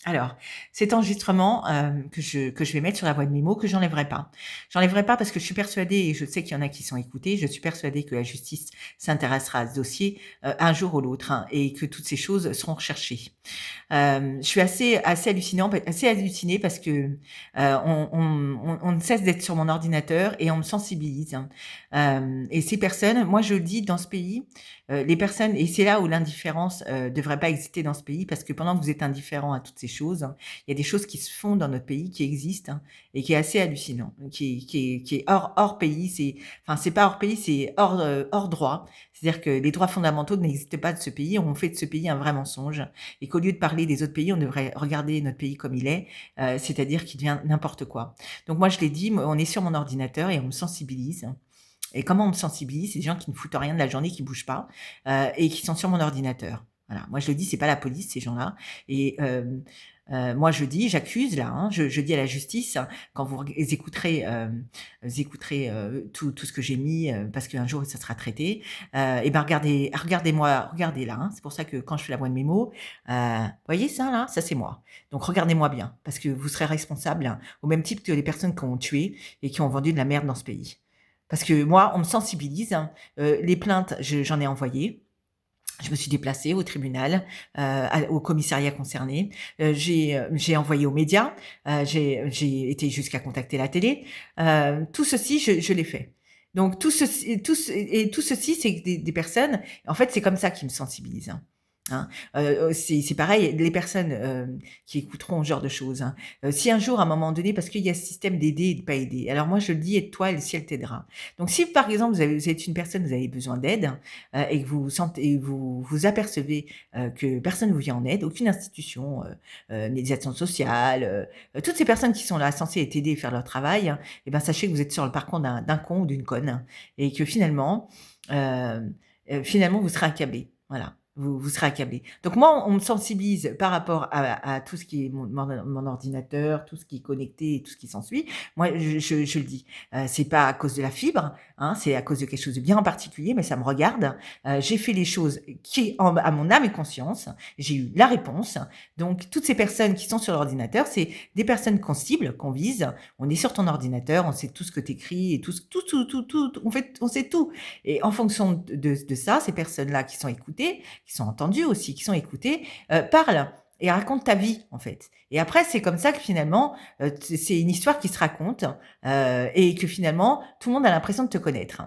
Alors, cet enregistrement, que je vais mettre sur la voix de mémo, que j'enlèverai pas. J'enlèverai pas parce que je suis persuadée et je sais qu'il y en a qui sont écoutés, je suis persuadée que la justice s'intéressera à ce dossier, un jour ou l'autre, hein, et que toutes ces choses seront recherchées. Je suis assez hallucinée parce que, on ne cesse d'être sur mon ordinateur et on me sensibilise, hein. Et ces personnes, moi je le dis dans ce pays, les personnes et c'est là où l'indifférence, devrait pas exister dans ce pays parce que pendant que vous êtes indifférent à toutes ces choses, hein, il y a des choses qui se font dans notre pays, qui existent, hein, et qui est assez hallucinant, qui est hors pays, c'est pas hors pays, c'est hors droit. C'est-à-dire que les droits fondamentaux n'existent pas de ce pays, on fait de ce pays un vrai mensonge et qu'au lieu de parler des autres pays, on devrait regarder notre pays comme il est, c'est-à-dire qu'il devient n'importe quoi. Donc moi je l'ai dit, on est sur mon ordinateur et on me sensibilise. Et comment on me sensibilise? C'est des gens qui ne foutent rien de la journée, qui bougent pas, et qui sont sur mon ordinateur. Voilà. Moi, je le dis, c'est pas la police, ces gens-là. Et moi, je dis, j'accuse là. Hein, je dis à la justice quand vous écouterez tout ce que j'ai mis, parce qu'un jour ça sera traité. Et ben regardez-moi, regardez là. Hein, c'est pour ça que quand je fais la voix de mémo, voyez ça là, ça c'est moi. Donc regardez-moi bien, parce que vous serez responsable, hein, au même titre que les personnes qui ont tué et qui ont vendu de la merde dans ce pays. Parce que moi, on me sensibilise, hein. Les plaintes, j'en ai envoyé. Je me suis déplacée au tribunal, au commissariat concerné. J'ai envoyé aux médias. J'ai été jusqu'à contacter la télé. Tout ceci, je l'ai fait. Donc tout ceci, c'est des personnes. En fait, c'est comme ça qu'ils me sensibilisent. Hein. Hein. C'est pareil, les personnes qui écouteront ce genre de choses. Hein. Si un jour, à un moment donné, parce qu'il y a ce système d'aider et de pas aider. Alors moi, je le dis, aide-toi et le ciel t'aidera. Donc si par exemple vous êtes une personne, vous avez besoin d'aide et que vous sentez, vous apercevez que personne ne vous vient en aide, aucune institution, médiation sociale, toutes ces personnes qui sont là censées t'aider et faire leur travail, hein, et ben sachez que vous êtes sur le parcours d'un con ou d'une conne, hein, et que euh, finalement vous serez accablé. Voilà. Vous serez accablé. Donc moi, on me sensibilise par rapport à tout ce qui est mon ordinateur, tout ce qui est connecté et tout ce qui s'ensuit. Moi, je le dis, c'est pas à cause de la fibre, hein, c'est à cause de quelque chose de bien en particulier, mais ça me regarde. J'ai fait les choses à mon âme et conscience. J'ai eu la réponse. Donc toutes ces personnes qui sont sur l'ordinateur, c'est des personnes qu'on cible, qu'on vise. On est sur ton ordinateur, on sait tout ce que tu écris et tout, on sait tout. Et en fonction de ça, ces personnes-là qui sont écoutées, qui sont entendues aussi, qui sont écoutées, parlent et racontent ta vie en fait. Et après, c'est comme ça que finalement, c'est une histoire qui se raconte et que finalement, tout le monde a l'impression de te connaître.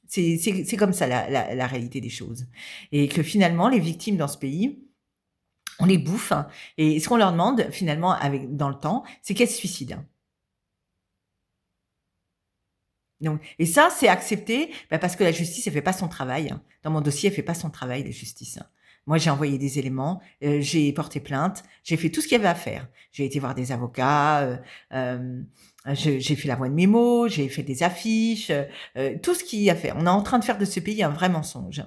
C'est comme ça la réalité des choses. Et que finalement, les victimes dans ce pays, on les bouffe, hein, et ce qu'on leur demande finalement dans le temps, c'est qu'elles se suicident. Hein. Donc, et ça, c'est accepté parce que la justice, elle fait pas son travail. Hein. Dans mon dossier, elle fait pas son travail, la justice. Hein. Moi, j'ai envoyé des éléments, j'ai porté plainte, j'ai fait tout ce qu'il y avait à faire. J'ai été voir des avocats, j'ai fait la voix de mémo, j'ai fait des affiches, tout ce qu'il y a à faire. On est en train de faire de ce pays un vrai mensonge.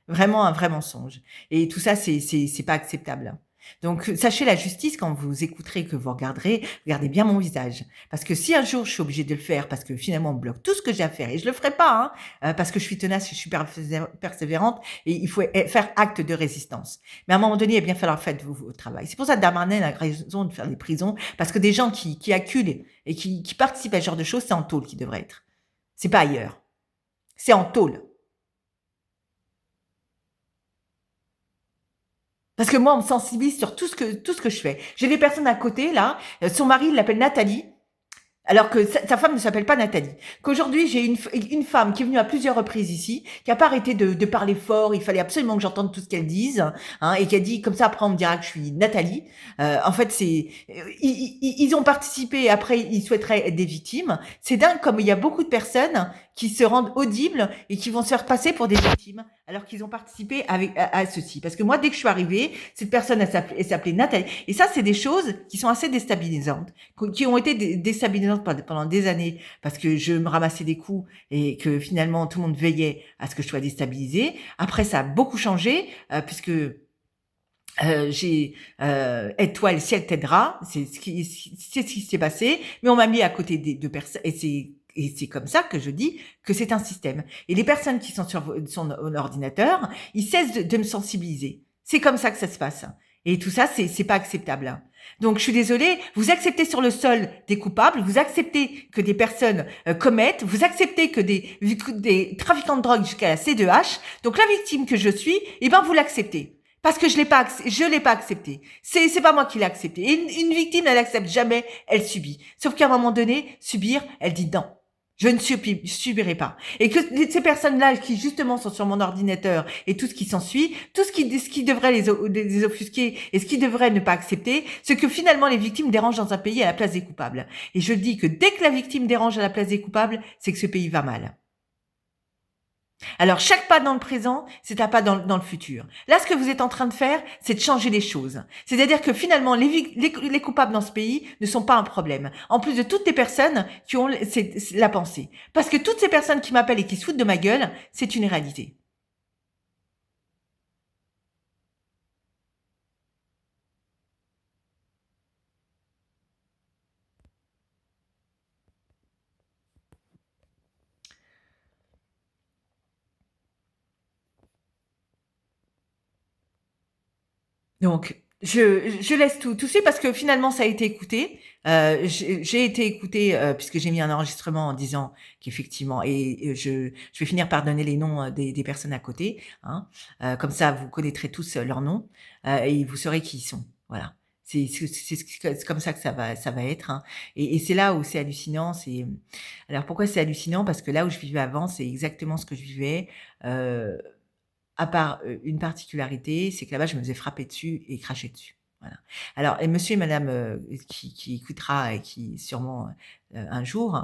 Vraiment un vrai mensonge. Et tout ça, c'est pas acceptable. Hein. Donc, sachez la justice, quand vous écouterez, que vous regarderez, regardez bien mon visage. Parce que si un jour je suis obligée de le faire, parce que finalement on me bloque tout ce que j'ai à faire, et je le ferai pas, hein, parce que je suis tenace, je suis persévérante, et il faut faire acte de résistance. Mais à un moment donné, il va bien falloir faire votre travail. C'est pour ça que Darmanin a raison de faire des prisons, parce que des gens qui acculent et qui participent à ce genre de choses, c'est en tôle qui devrait être. C'est pas ailleurs. C'est en tôle. Parce que moi, on me sensibilise sur tout ce que je fais. J'ai des personnes à côté, là. Son mari, il l'appelle Nathalie. Alors que sa femme ne s'appelle pas Nathalie. Qu'aujourd'hui, j'ai une femme qui est venue à plusieurs reprises ici, qui a pas arrêté de parler fort, il fallait absolument que j'entende tout ce qu'elle dise, hein, et qui a dit, comme ça, après, on me dira que je suis Nathalie. En fait, ils ont participé, après, ils souhaiteraient être des victimes. C'est dingue comme il y a beaucoup de personnes qui se rendent audibles et qui vont se faire passer pour des victimes, alors qu'ils ont participé à ceci. Parce que moi, dès que je suis arrivée, cette personne, elle s'appelait Nathalie. Et ça, c'est des choses qui sont assez déstabilisantes, qui ont été déstabilisantes pendant des années, parce que je me ramassais des coups et que finalement, tout le monde veillait à ce que je sois déstabilisée. Après, ça a beaucoup changé, puisque j'ai aide-toi, le ciel t'aidera, c'est ce qui s'est passé, mais on m'a mis à côté des deux personnes, et c'est comme ça que je dis que c'est un système. Et les personnes qui sont sur son ordinateur, ils cessent de me sensibiliser. C'est comme ça que ça se passe. Et tout ça, c'est pas acceptable, hein. Donc, je suis désolée, vous acceptez sur le sol des coupables, vous acceptez que des personnes commettent, vous acceptez que des trafiquants de drogue jusqu'à la C2H. Donc, la victime que je suis, eh ben, vous l'acceptez. Parce que je l'ai pas accepté. C'est pas moi qui l'ai accepté. Et une victime, elle accepte jamais, elle subit. Sauf qu'à un moment donné, subir, elle dit non. Je ne subirai pas. Et que ces personnes-là qui justement sont sur mon ordinateur et tout ce qui s'ensuit, ce qui devrait les offusquer et ce qui devrait ne pas accepter, c'est que finalement les victimes dérangent dans un pays à la place des coupables. Et je dis que dès que la victime dérange à la place des coupables, c'est que ce pays va mal. Alors, chaque pas dans le présent, c'est un pas dans le futur. Là, ce que vous êtes en train de faire, c'est de changer les choses. C'est-à-dire que finalement, les coupables dans ce pays ne sont pas un problème. En plus de toutes les personnes qui ont la pensée. Parce que toutes ces personnes qui m'appellent et qui se foutent de ma gueule, c'est une réalité. Donc, je laisse tout suivre parce que finalement, ça a été écouté. J'ai été écoutée puisque j'ai mis un enregistrement en disant qu'effectivement, et je vais finir par donner les noms des personnes à côté. Hein. Comme ça, vous connaîtrez tous leurs noms et vous saurez qui ils sont. Voilà. C'est comme ça que ça va être. Hein. Et c'est là où c'est hallucinant. Alors pourquoi c'est hallucinant? Parce que là où je vivais avant, c'est exactement ce que je vivais. Euh, à part, une particularité, c'est que là-bas, je me faisais frapper dessus et cracher dessus. Voilà. Alors et monsieur et madame, qui écoutera et qui sûrement, un jour,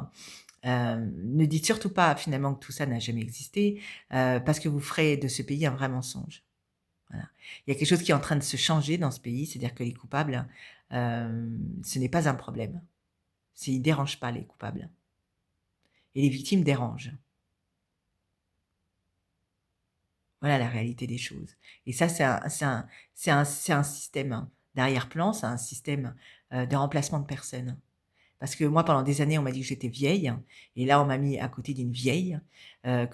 ne dites surtout pas finalement que tout ça n'a jamais existé, parce que vous ferez de ce pays un vrai mensonge. Voilà. Il y a quelque chose qui est en train de se changer dans ce pays, c'est-à-dire que les coupables, ce n'est pas un problème. Ils dérangent pas les coupables et les victimes dérangent. Voilà la réalité des choses. Et ça, c'est un système d'arrière-plan, c'est un système de remplacement de personnes. Parce que moi, pendant des années, on m'a dit que j'étais vieille, et là, on m'a mis à côté d'une vieille, elle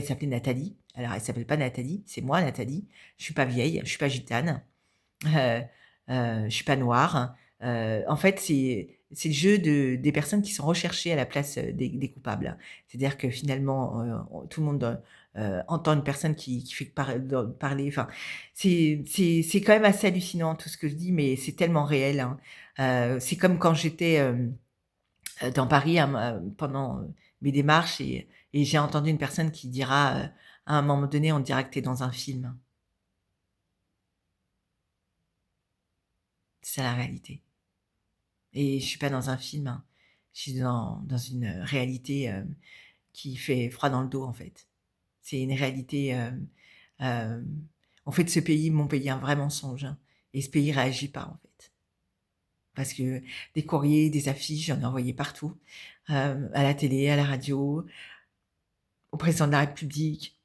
s'appelait Nathalie. Alors, elle s'appelle pas Nathalie, c'est moi, Nathalie. Je suis pas vieille, je suis pas gitane, euh, je suis pas noire. En fait, c'est le jeu des personnes qui sont recherchées à la place des coupables. C'est-à-dire que finalement, tout le monde entend une personne qui fait que parler. Enfin, c'est quand même assez hallucinant tout ce que je dis, mais c'est tellement réel. Hein. C'est comme quand j'étais dans Paris pendant mes démarches et j'ai entendu une personne qui dira à un moment donné, on dirait que t'es dans un film. C'est ça la réalité. Et je suis pas dans un film, hein. Je suis dans une réalité qui fait froid dans le dos en fait. C'est une réalité. On fait de ce pays, mon pays, un vrai mensonge. Hein. Et ce pays réagit pas en fait. Parce que des courriers, des affiches, j'en ai envoyé partout, à la télé, à la radio, au président de la République,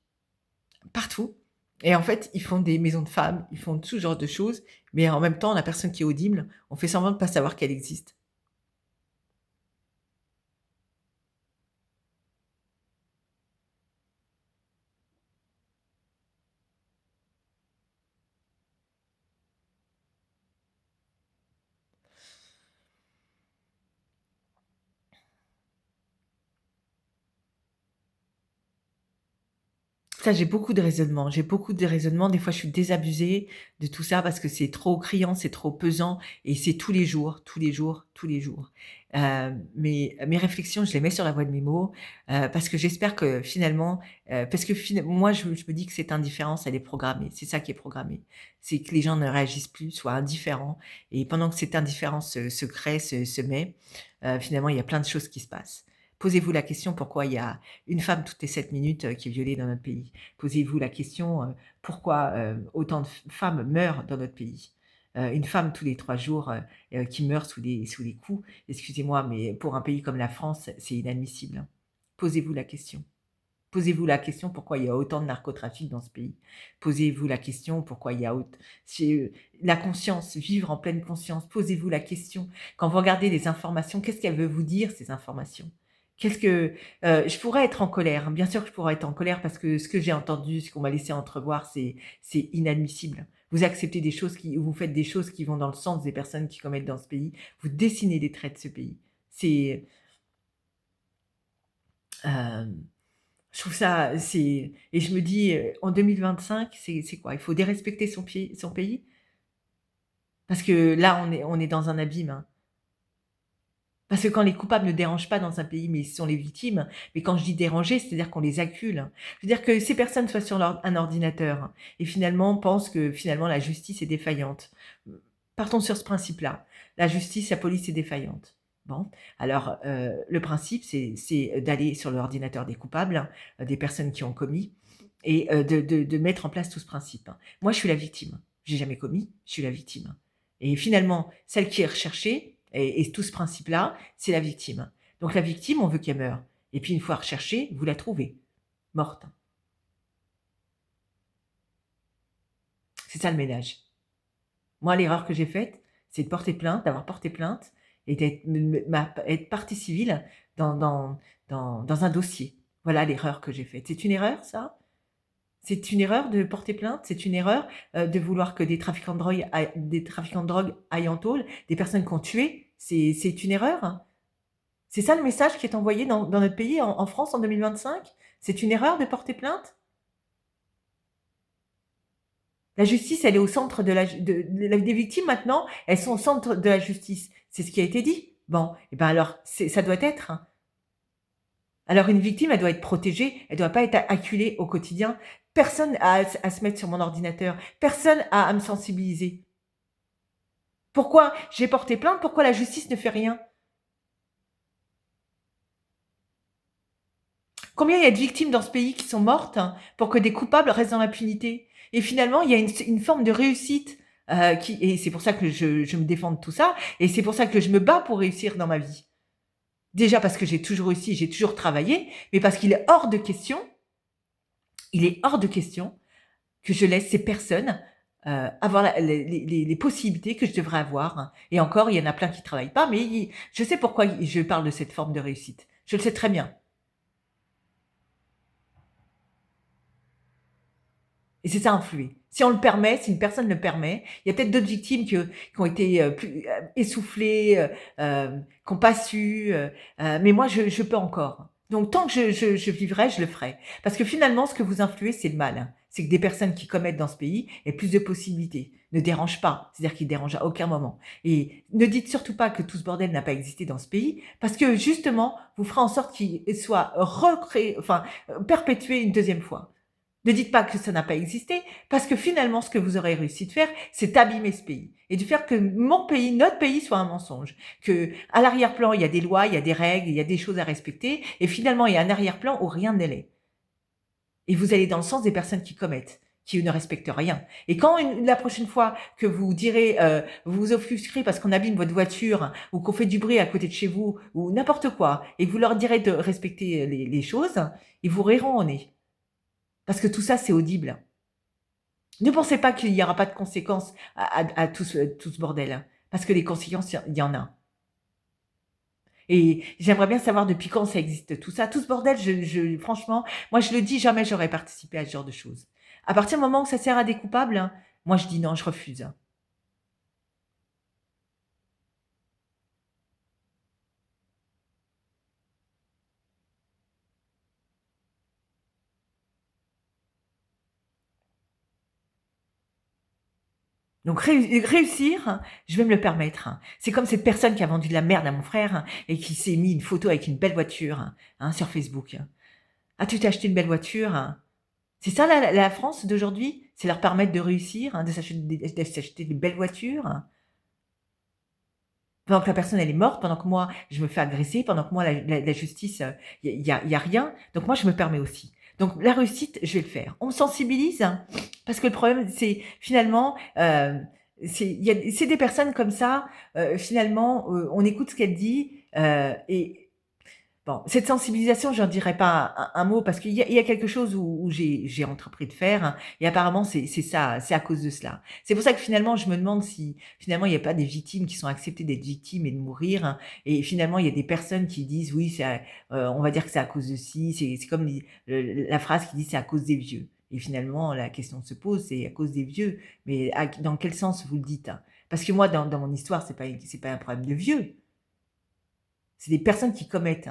partout. Et en fait, ils font des maisons de femmes, ils font tout genre de choses, mais en même temps, la personne qui est audible, on fait semblant de pas savoir qu'elle existe. Ça, j'ai beaucoup de raisonnements. J'ai beaucoup de raisonnements. Des fois, je suis désabusée de tout ça parce que c'est trop criant, c'est trop pesant et c'est tous les jours, tous les jours, tous les jours. Mes réflexions, je les mets sur la voie de mes mots parce que j'espère que finalement, parce que moi, je me dis que cette indifférence, elle est programmée. C'est ça qui est programmé. C'est que les gens ne réagissent plus, soient indifférents. Et pendant que cette indifférence se crée, se met, finalement, il y a plein de choses qui se passent. Posez-vous la question pourquoi il y a une femme toutes les 7 minutes qui est violée dans notre pays. Posez-vous la question pourquoi autant de femmes meurent dans notre pays. Une femme tous les 3 jours qui meurt sous les coups, excusez-moi, mais pour un pays comme la France, c'est inadmissible. Hein. Posez-vous la question. Posez-vous la question pourquoi il y a autant de narcotrafic dans ce pays. Posez-vous la question pourquoi il y a autant... La conscience, vivre en pleine conscience. Posez-vous la question. Quand vous regardez les informations, qu'est-ce qu'elles veulent vous dire, ces informations? Qu'est-ce que je pourrais être en colère. Bien sûr que je pourrais être en colère parce que ce que j'ai entendu, ce qu'on m'a laissé entrevoir, c'est inadmissible. Vous acceptez des choses vous faites des choses qui vont dans le sens des personnes qui commettent dans ce pays. Vous dessinez les traits de ce pays. C'est, hem, je trouve ça, et je me dis, en 2025, c'est quoi? Il faut dérespecter son pays? Parce que là, on est dans un abîme, hein. Parce que quand les coupables ne dérangent pas dans un pays, mais ils sont les victimes, mais quand je dis déranger, c'est-à-dire qu'on les accule. C'est-à-dire que ces personnes soient sur un ordinateur et finalement pensent que finalement la justice est défaillante. Partons sur ce principe-là. La justice, la police est défaillante. Bon, alors le principe, c'est d'aller sur l'ordinateur des coupables, des personnes qui ont commis, et de mettre en place tout ce principe. Moi, je suis la victime. J'ai jamais commis, je suis la victime. Et finalement, celle qui est recherchée, et tout ce principe-là, c'est la victime. Donc la victime, on veut qu'elle meure. Et puis une fois recherchée, vous la trouvez, morte. C'est ça le ménage. Moi, l'erreur que j'ai faite, c'est de porter plainte, d'avoir porté plainte et être partie civile dans un dossier. Voilà l'erreur que j'ai faite. C'est une erreur, ça? C'est une erreur de porter plainte? C'est une erreur, de vouloir que des trafiquants de drogue aillent en tôle, des personnes qu'on tué? C'est une erreur? C'est ça le message qui est envoyé dans notre pays, en France, en 2025? C'est une erreur de porter plainte? La justice, elle est au centre des victimes maintenant, elles sont au centre de la justice. C'est ce qui a été dit. Bon, et ben alors, ça doit être, hein. Alors une victime, elle doit être protégée, elle doit pas être acculée au quotidien. Personne a à se mettre sur mon ordinateur, personne a à me sensibiliser. Pourquoi j'ai porté plainte? Pourquoi la justice ne fait rien? Combien il y a de victimes dans ce pays qui sont mortes, hein, pour que des coupables restent dans l'impunité? Et finalement, il y a une forme de réussite, et c'est pour ça que je me défends de tout ça, et c'est pour ça que je me bats pour réussir dans ma vie. Déjà parce que j'ai toujours réussi, j'ai toujours travaillé, mais parce qu'il est hors de question, il est hors de question que je laisse ces personnes, avoir les possibilités que je devrais avoir, hein. Et encore, il y en a plein qui travaillent pas, mais je sais pourquoi je parle de cette forme de réussite. Je le sais très bien. Et c'est ça, influer. Si on le permet, si une personne le permet, il y a peut-être d'autres victimes qui ont été plus essoufflées, qui n'ont pas su, mais moi, je peux encore. Donc, tant que je vivrai, je le ferai. Parce que finalement, ce que vous influez, c'est le mal, hein. C'est que des personnes qui commettent dans ce pays aient plus de possibilités, ne dérangent pas, c'est-à-dire qu'ils dérangent à aucun moment. Et ne dites surtout pas que tout ce bordel n'a pas existé dans ce pays, parce que justement, vous ferez en sorte qu'il soit recréé, enfin, perpétué une deuxième fois. Ne dites pas que ça n'a pas existé, parce que finalement, ce que vous aurez réussi de faire, c'est abîmer ce pays et de faire que mon pays, notre pays, soit un mensonge. Que à l'arrière-plan, il y a des lois, il y a des règles, il y a des choses à respecter, et finalement, il y a un arrière-plan où rien ne l'est. Et vous allez dans le sens des personnes qui commettent, qui ne respectent rien. Et quand la prochaine fois que vous direz, vous vous offusquerez parce qu'on abîme votre voiture ou qu'on fait du bruit à côté de chez vous ou n'importe quoi, et que vous leur direz de respecter les choses, ils vous riront au nez. Parce que tout ça, c'est audible. Ne pensez pas qu'il n'y aura pas de conséquences à tout ce bordel, hein, parce que les conséquences, il y en a. Et j'aimerais bien savoir depuis quand ça existe tout ça. Tout ce bordel, franchement, moi je le dis, jamais j'aurais participé à ce genre de choses. À partir du moment où ça sert à des coupables, hein, moi je dis non, je refuse, hein. Donc réussir, hein, je vais me le permettre, hein. C'est comme cette personne qui a vendu de la merde à mon frère, hein, et qui s'est mis une photo avec une belle voiture, hein, sur Facebook. Ah, tu t'es acheté une belle voiture, hein. C'est ça la France d'aujourd'hui? C'est leur permettre de réussir, hein, de s'acheter des belles voitures, hein, pendant que la personne elle est morte, pendant que moi je me fais agresser, pendant que moi la justice, il y a rien. Donc moi je me permets aussi. Donc la réussite, je vais le faire. On me sensibilise, hein, parce que le problème c'est finalement, c'est des personnes comme ça, finalement, on écoute ce qu'elle dit, et bon, cette sensibilisation, j'en dirais pas un mot parce qu'il y a quelque chose où j'ai entrepris de faire, hein, et apparemment c'est ça, c'est à cause de cela. C'est pour ça que finalement je me demande si finalement il y a pas des victimes qui sont acceptées d'être victimes et de mourir, hein, et finalement il y a des personnes qui disent: «Oui, on va dire que c'est à cause de ci», c'est comme la phrase qui dit: «C'est à cause des vieux». Et finalement, la question se pose, c'est à cause des vieux. Mais dans quel sens vous le dites? Parce que moi, dans mon histoire, c'est pas un problème de vieux. C'est des personnes qui commettent.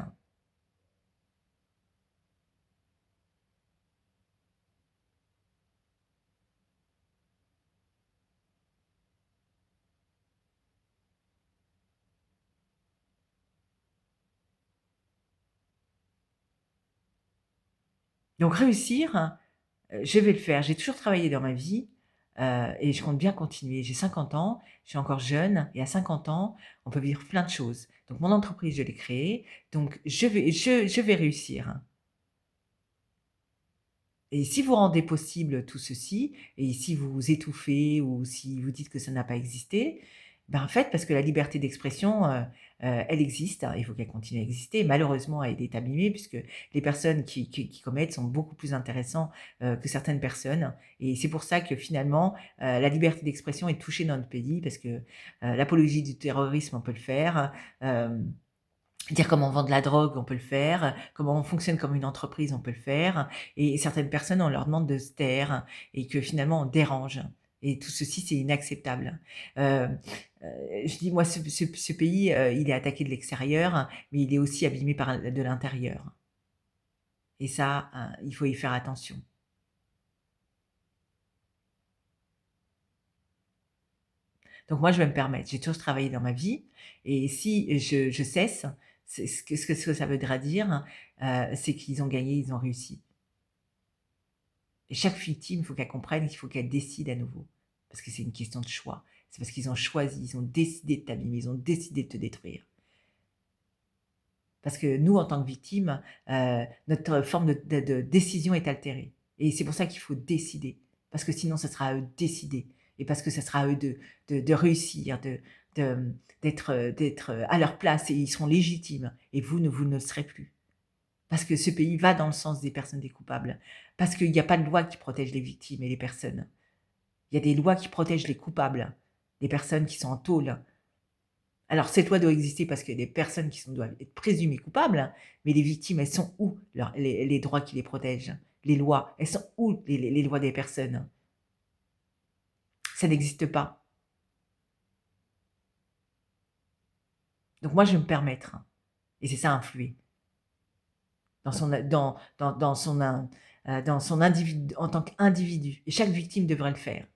Donc réussir, je vais le faire. J'ai toujours travaillé dans ma vie, et je compte bien continuer. J'ai 50 ans, je suis encore jeune et à 50 ans, on peut vivre plein de choses. Donc mon entreprise, je l'ai créée, donc je vais réussir. Et si vous rendez possible tout ceci et si vous vous étouffez ou si vous dites que ça n'a pas existé, ben, faites parce que la liberté d'expression, elle existe, hein, il faut qu'elle continue à exister. Malheureusement, elle est abîmée puisque les personnes qui commettent sont beaucoup plus intéressants, que certaines personnes et c'est pour ça que finalement, la liberté d'expression est touchée dans notre pays parce que, l'apologie du terrorisme, on peut le faire, dire comment on vend de la drogue, on peut le faire, comment on fonctionne comme une entreprise, on peut le faire et certaines personnes, on leur demande de se taire et que finalement on dérange et tout ceci, c'est inacceptable. Heu je dis moi ce pays, il est attaqué de l'extérieur, mais il est aussi abîmé par de l'intérieur et ça, il faut y faire attention. Donc moi, je vais me permettre, j'ai toujours travaillé dans ma vie et si je cesse, c'est ce que ça voudra dire, c'est qu'ils ont gagné, ils ont réussi. Et chaque victime, il faut qu'elle comprenne qu'il faut qu'elle décide à nouveau. Parce que c'est une question de choix. C'est parce qu'ils ont choisi, ils ont décidé de t'abîmer, ils ont décidé de te détruire. Parce que nous, en tant que victimes, notre forme de décision est altérée. Et c'est pour ça qu'il faut décider. Parce que sinon, ce sera à eux de décider. Et parce que ce sera à eux de réussir, d'être à leur place et ils seront légitimes. Et vous ne le serez plus. Parce que ce pays va dans le sens des personnes des coupables. Parce qu'il n'y a pas de loi qui protège les victimes et les personnes. Il y a des lois qui protègent les coupables, les personnes qui sont en tôle. Alors cette loi doit exister parce qu'il y a des personnes doivent être présumées coupables, mais les victimes, elles sont où les droits qui les protègent? Les lois, elles sont où les lois des personnes? Ça n'existe pas. Donc moi, je vais me permettre, et c'est ça influer, dans son individu, en tant qu'individu. Et chaque victime devrait le faire.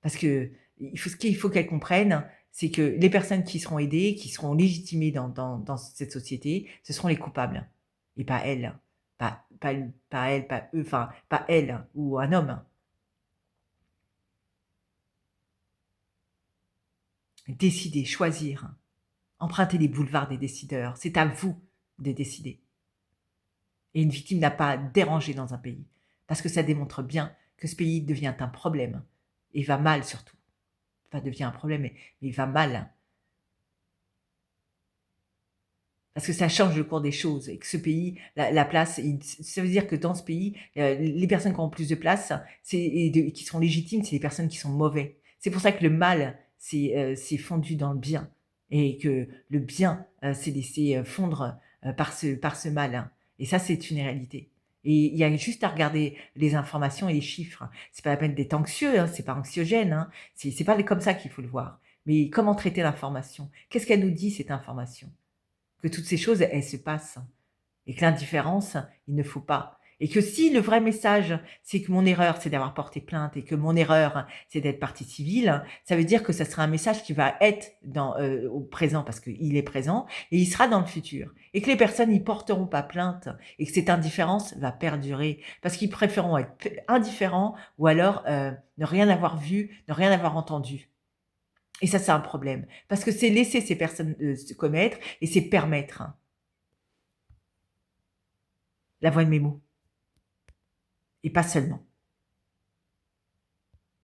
Parce que ce qu'il faut qu'elle comprenne, c'est que les personnes qui seront aidées, qui seront légitimées dans cette société, ce seront les coupables et pas elle. Pas elle, pas eux, enfin, pas elle ou un homme. Décider, choisir, emprunter les boulevards des décideurs. C'est à vous de décider. Et une victime n'a pas à déranger dans un pays. Parce que ça démontre bien que ce pays devient un problème. Et va mal surtout. Enfin, devient un problème, mais il va mal. Parce que ça change le cours des choses et que ce pays, la place, ça veut dire que dans ce pays, les personnes qui ont plus de place, qui sont légitimes, c'est les personnes qui sont mauvais. C'est pour ça que le mal s'est fondu dans le bien et que le bien s'est laissé fondre par ce mal, hein. Et ça, c'est une réalité. Et il y a juste à regarder les informations et les chiffres. C'est pas la peine d'être anxieux, hein, c'est pas anxiogène, hein. C'est pas comme ça qu'il faut le voir. Mais comment traiter l'information? Qu'est-ce qu'elle nous dit cette information? Que toutes ces choses, elles se passent et que l'indifférence, il ne faut pas. Et que si le vrai message, c'est que mon erreur, c'est d'avoir porté plainte et que mon erreur, c'est d'être partie civile, ça veut dire que ça sera un message qui va être au présent parce qu'il est présent et il sera dans le futur. Et que les personnes n'y porteront pas plainte et que cette indifférence va perdurer parce qu'ils préféreront être indifférents ou alors ne rien avoir vu, ne rien avoir entendu. Et ça, c'est un problème. Parce que c'est laisser ces personnes, se commettre et c'est permettre, hein. La voix de mes mots et pas seulement.